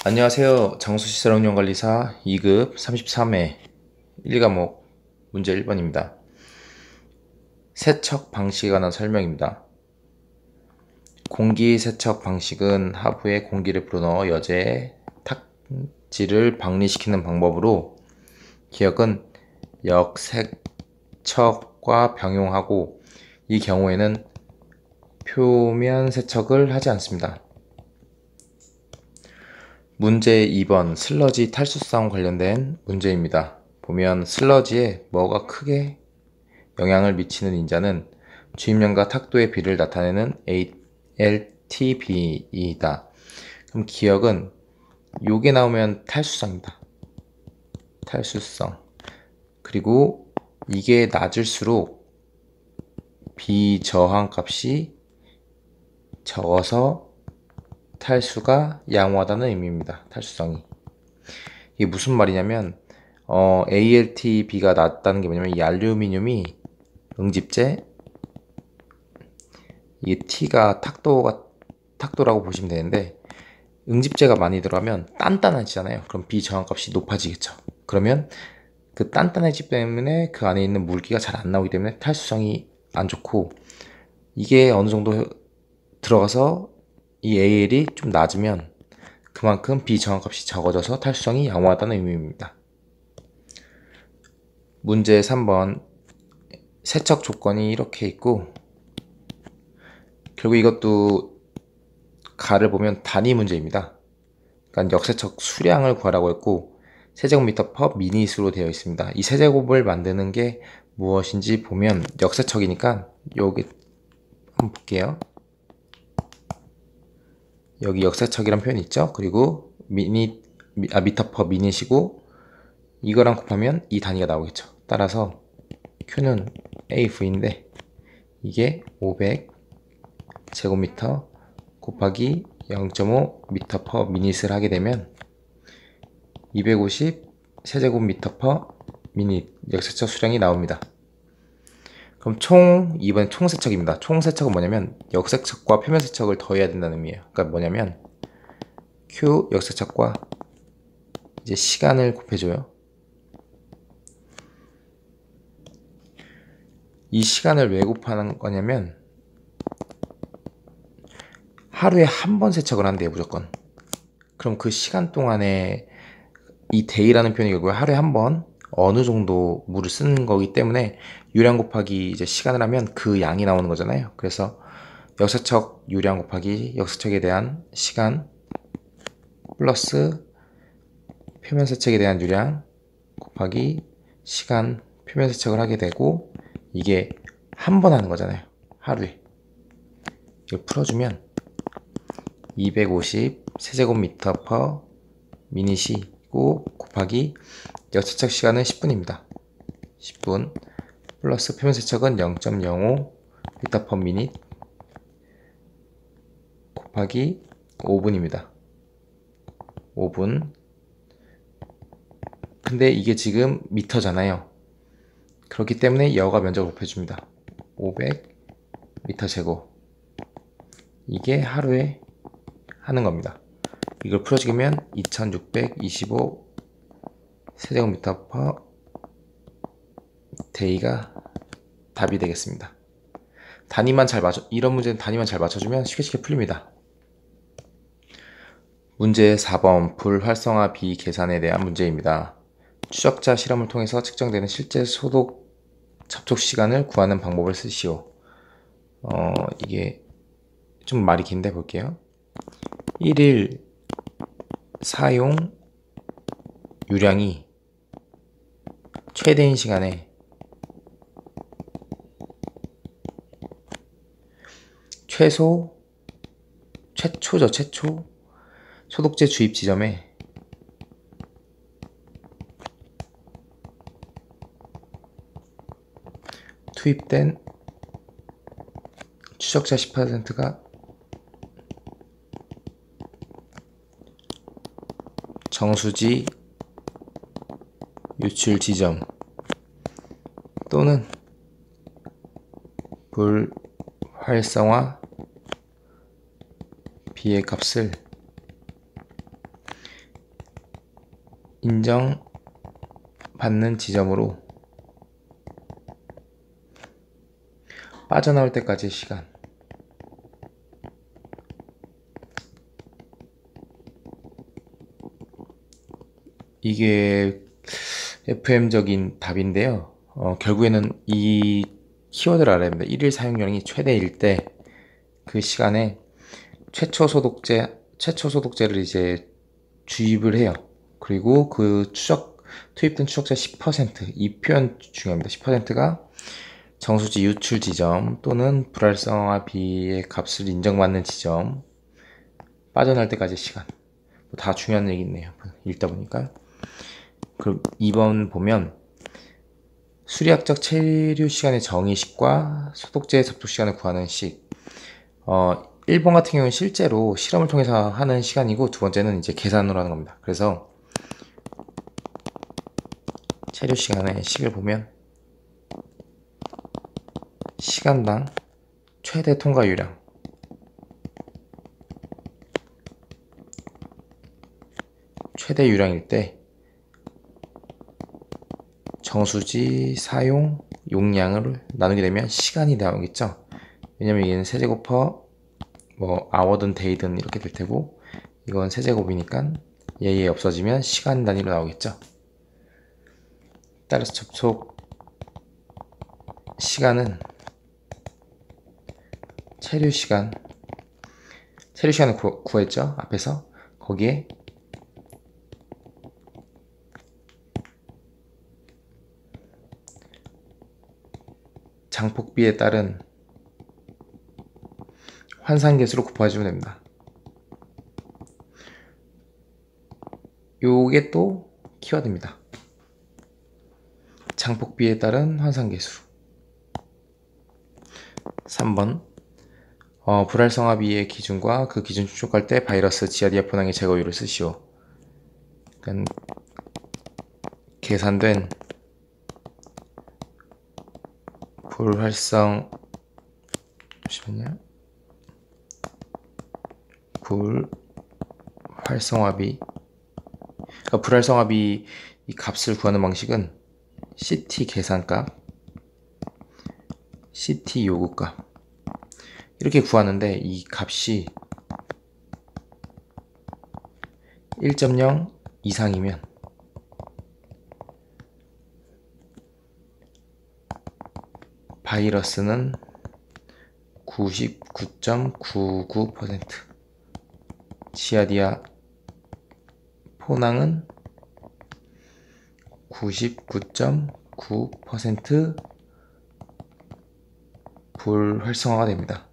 안녕하세요. 장수시설운영관리사 2급 33회 1과목 문제 1번입니다. 세척 방식에 관한 설명입니다. 공기 세척 방식은 하부에 공기를 불어넣어 여제의 탁지를 방리시키는 방법으로 기억은 역세척과 병용하고 이 경우에는 표면 세척을 하지 않습니다. 문제 2번 슬러지 탈수성 관련된 문제입니다. 보면 슬러지에 뭐가 크게 영향을 미치는 인자는 주입량과 탁도의 비를 나타내는 ALTB이다. 그럼 기억은 요게 나오면 탈수성입니다. 탈수성. 그리고 이게 낮을수록 비저항 값이 적어서 탈수가 양호하다는 의미입니다. 탈수성이. 이게 무슨 말이냐면 ALTB가 낮다는 게 뭐냐면 이 알루미늄이 응집제, 이게 T가 탁도라고 보시면 되는데 응집제가 많이 들어가면 단단해지잖아요. 그럼 비저항값이 높아지겠죠. 그러면 그 단단해지기 때문에 그 안에 있는 물기가 잘 안 나오기 때문에 탈수성이 안 좋고, 이게 어느 정도 들어가서 이 AL이 좀 낮으면 그만큼 비저항값이 적어져서 탈수성이 양호하다는 의미입니다. 문제 3번 세척 조건이 이렇게 있고, 결국 이것도 가를 보면 단위 문제입니다. 그러니까 역세척 수량을 구하라고 했고 세제곱미터 퍼 미닛으로 되어 있습니다. 이 세제곱을 만드는 게 무엇인지 보면 역세척이니까 여기 한번 볼게요. 여기 역세척이란 표현이 있죠. 그리고 미터 퍼 미닛이고 이거랑 곱하면 이 단위가 나오겠죠. 따라서 Q는 AV인데 이게 500 제곱미터 곱하기 0.5 미터 퍼 미닛을 하게 되면 250 세제곱미터 퍼 미닛 역세척 수량이 나옵니다. 그럼 이번엔 총세척입니다. 총세척은 뭐냐면 역세척과 표면세척을 더해야 된다는 의미예요. 그러니까 뭐냐면 Q 역세척과 이제 시간을 곱해줘요. 이 시간을 왜 곱하는 거냐면 하루에 한 번 세척을 한대요, 무조건. 그럼 그 시간 동안에 이 day라는 표현이 결국 하루에 한 번 어느 정도 물을 쓰는 거기 때문에 유량 곱하기 이제 시간을 하면 그 양이 나오는 거잖아요. 그래서 역세척 유량 곱하기 역세척에 대한 시간 플러스 표면 세척에 대한 유량 곱하기 시간 표면 세척을 하게 되고, 이게 한 번 하는 거잖아요, 하루에. 이걸 풀어주면 250 세제곱미터 퍼 미닛이고 곱하기 역세척 시간은 10분입니다. 10분 플러스 표면 세척은 0.05 미터 퍼 미닛 곱하기 5분입니다. 5분. 근데 이게 지금 미터잖아요. 그렇기 때문에 여가 면적을 곱해줍니다. 500 미터 제곱. 이게 하루에 하는 겁니다. 이걸 풀어주면 2625 세제곱미터 퍼 데이가 답이 되겠습니다. 이런 문제는 단위만 잘 맞춰주면 쉽게 풀립니다. 문제 4번 불활성화 비 계산에 대한 문제입니다. 추적자 실험을 통해서 측정되는 실제 소독 접촉 시간을 구하는 방법을 쓰시오. 이게 좀 말이 긴데 볼게요. 1일 사용 유량이 최대인 시간에 최초 소독제 주입 지점에 투입된 추적자 10%가 정수지 유출 지점 또는 불활성화 비의 값을 인정받는 지점으로 빠져나올 때까지의 시간. 이게 FM적인 답인데요. 결국에는 이 키워드를 알아야 됩니다. 1일 사용량이 최대일 때 그 시간에 최초 소독제를 이제 주입을 해요. 그리고 그 투입된 추적자 10%, 이 표현 중요합니다. 10%가 정수지 유출 지점 또는 불활성화 비의 값을 인정받는 지점, 빠져날 때까지 시간. 다 중요한 얘기 있네요. 읽다 보니까. 그럼 2번 보면 수리학적 체류 시간의 정의식과 소독제 접촉 시간을 구하는 식. 1번 같은 경우는 실제로 실험을 통해서 하는 시간이고, 두 번째는 이제 계산으로 하는 겁니다. 그래서 체류 시간의 식을 보면 시간당 최대 통과유량, 최대 유량일 때 정수지 사용 용량을 나누게 되면 시간이 나오겠죠. 왜냐면 얘는 세제곱 퍼 아워든 데이든 이렇게 될 테고, 이건 세제곱이니까 얘 없어지면 시간 단위로 나오겠죠. 따라서 접촉 시간은 체류 시간을 구했죠. 앞에서 거기에 장폭비에 따른 환산계수로 곱해주면 됩니다. 요게 또 키워드입니다. 장폭비에 따른 환산계수. 3번 불활성화비의 기준과 그 기준 추적할 때 바이러스 지아디아 포낭의 제거율을 쓰시오. 그러니까 계산된 불활성화비, 그러니까 불활성화비 이 값을 구하는 방식은 CT 계산값, CT 요구값 이렇게 구하는데, 이 값이 1.0 이상이면 바이러스는 99.99%, 지아디아 포낭은 99.9% 불활성화가 됩니다.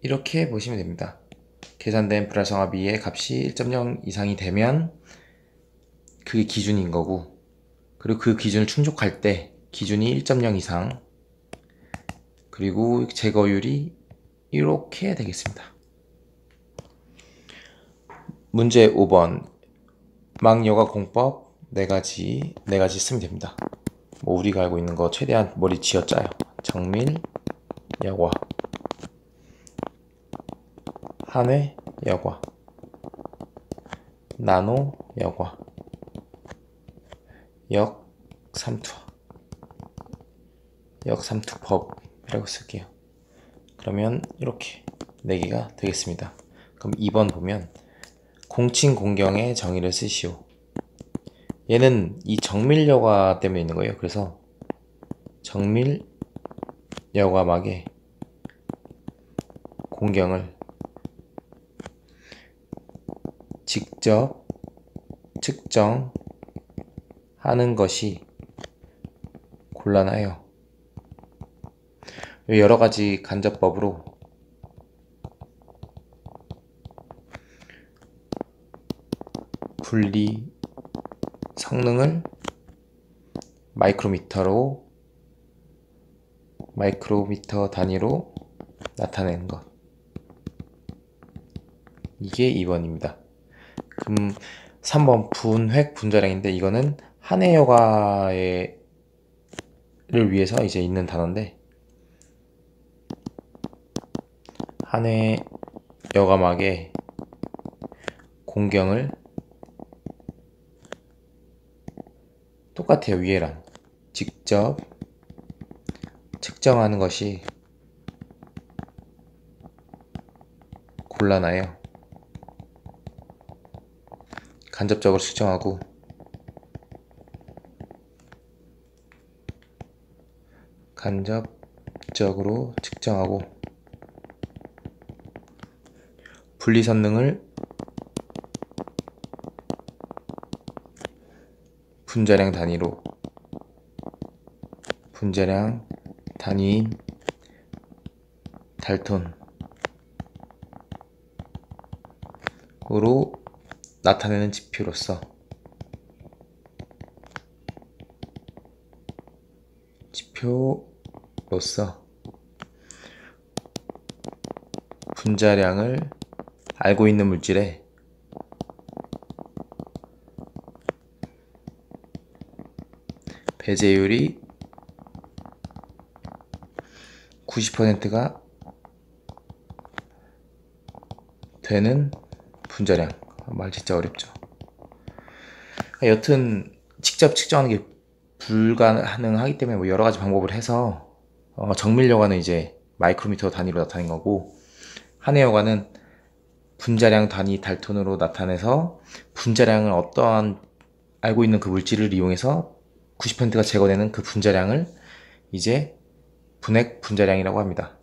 이렇게 보시면 됩니다. 계산된 불활성화비의 값이 1.0 이상이 되면 그게 기준인 거고, 그리고 그 기준을 충족할 때 기준이 1.0 이상, 그리고 제거율이 이렇게 되겠습니다. 문제 5번 망여과 공법 4가지 쓰면 됩니다. 우리가 알고 있는 거 최대한 머리 쥐어짜요. 정밀 여과, 한회 여과, 나노 여과, 역삼투법이라고 쓸게요. 그러면 이렇게 4개가 되겠습니다. 그럼 2번 보면 공칭공경의 정의를 쓰시오. 얘는 이 정밀여과 때문에 있는 거예요. 그래서 정밀여과막의 공경을 직접 측정하는 것이 곤란하여 여러가지 간접법으로 분리 성능을 마이크로미터 단위로 나타내는 것, 이게 2번입니다. 그럼 3번 분획 분자량인데, 이거는 한해여과를 위해서 이제 있는 단어인데, 한해여과막의 공경을 똑같아요. 위에랑 직접 측정하는 것이 곤란하여 간접적으로 측정하고 분리선능을 분자량 단위인 달톤으로 나타내는 지표로서 분자량을 알고 있는 물질의 배제율이 90%가 되는 분자량. 말 진짜 어렵죠. 여튼 직접 측정하는 게 불가능하기 때문에 뭐 여러 가지 방법을 해서 정밀여과는 이제 마이크로미터 단위로 나타낸 거고, 한해여과는 분자량 단위 달톤으로 나타내서 분자량을 어떠한 알고 있는 그 물질을 이용해서 90%가 제거되는 그 분자량을 이제 분액 분자량이라고 합니다.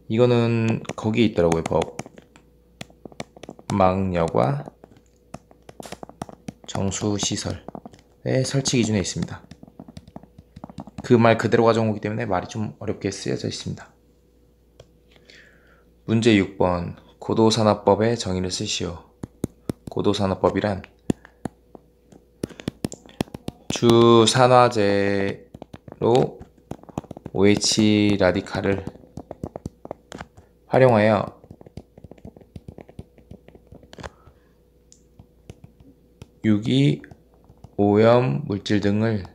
이거는 거기에 있더라고요. 법망여과 정수시설의 설치 기준에 있습니다. 그 말 그대로 가져온 거기 때문에 말이 좀 어렵게 쓰여져 있습니다. 문제 6번 고도산화법의 정의를 쓰시오. 고도산화법이란 주산화제로 OH 라디칼을 활용하여 유기, 오염 물질 등을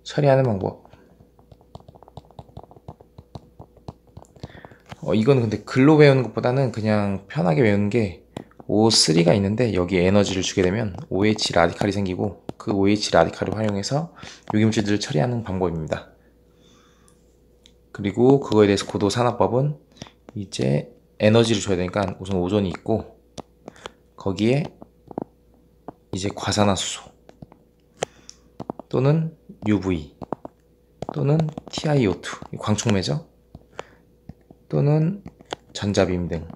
처리하는 방법. 이거는 근데 글로 외우는 것보다는 그냥 편하게 외우는 게 O3가 있는데 여기에 에너지를 주게 되면 OH 라디칼이 생기고 그 OH 라디칼을 활용해서 유기물질들을 처리하는 방법입니다. 그리고 그거에 대해서 고도산화법은 이제 에너지를 줘야 되니까 우선 오존이 있고 거기에 이제 과산화수소 또는 UV 또는 TiO2 광촉매죠. 또는 전자빔 등.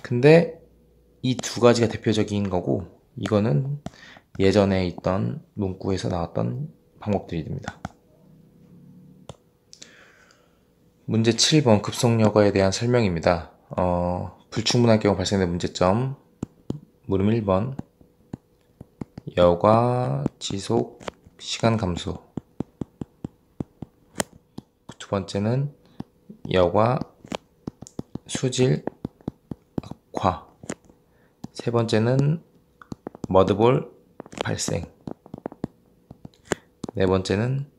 근데 이 두 가지가 대표적인 거고 이거는 예전에 있던 문구에서 나왔던 방법들이 됩니다. 문제 7번 급속여과에 대한 설명입니다. 불충분할 경우 발생된 문제점. 물음 1번 여과 지속 시간 감소. 두 번째는 여과 수질 악화. 세 번째는 머드볼 발생. 네 번째는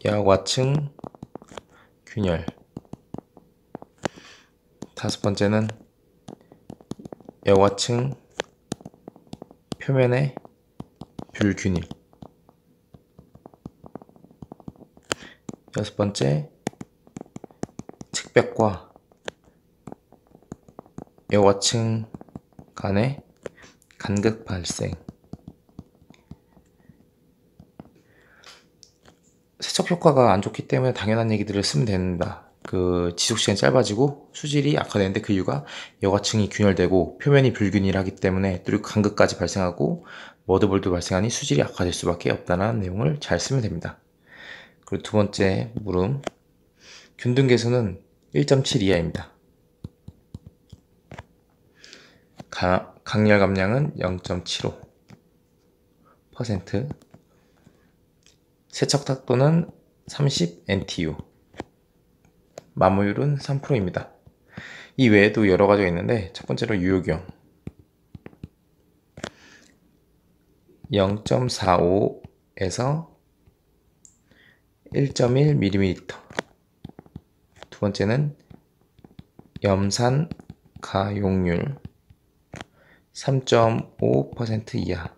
여과층 균열. 다섯 번째는 여과층 표면의 불균일. 여섯 번째 측벽과 여과층 간의 간극 발생. 세척 효과가 안 좋기 때문에 당연한 얘기들을 쓰면 됩니다. 그 지속시간이 짧아지고 수질이 악화되는데 그 이유가 여과층이 균열되고 표면이 불균일하기 때문에 그리고 간극까지 발생하고 머드볼도 발생하니 수질이 악화될 수밖에 없다는 내용을 잘 쓰면 됩니다. 그리고 두 번째 물음, 균등 계수는 1.7 이하입니다. 강열 감량은 0.75%, 세척 탁도는 30 NTU, 마모율은 3%입니다. 이 외에도 여러 가지가 있는데 첫 번째로 유효경 0.45에서 1.1mm, 번째는 염산 가용률 3.5% 이하.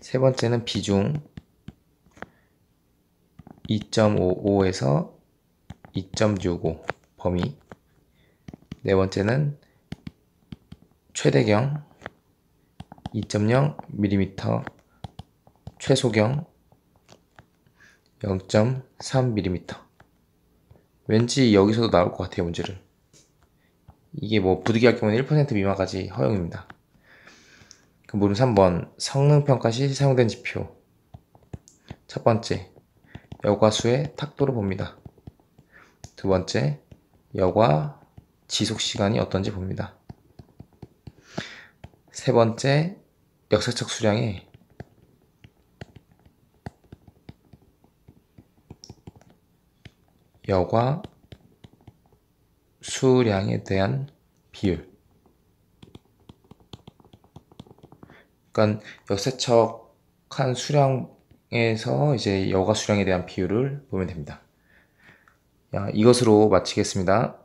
세 번째는 비중 2.55에서 2.65 범위. 네 번째는 최대경 2.0mm, 최소경 0.3mm. 왠지 여기서도 나올 것 같아요, 문제를. 이게 뭐 부득이 할 경우는 1% 미만까지 허용입니다. 그 물음 3번 성능평가 시 사용된 지표. 첫 번째, 여과수의 탁도를 봅니다. 두 번째, 여과 지속시간이 어떤지 봅니다. 세 번째, 역사적 수량에 여과 수량에 대한 비율. 그러니까 역세척한 수량에서 이제 여과 수량에 대한 비율을 보면 됩니다. 이것으로 마치겠습니다.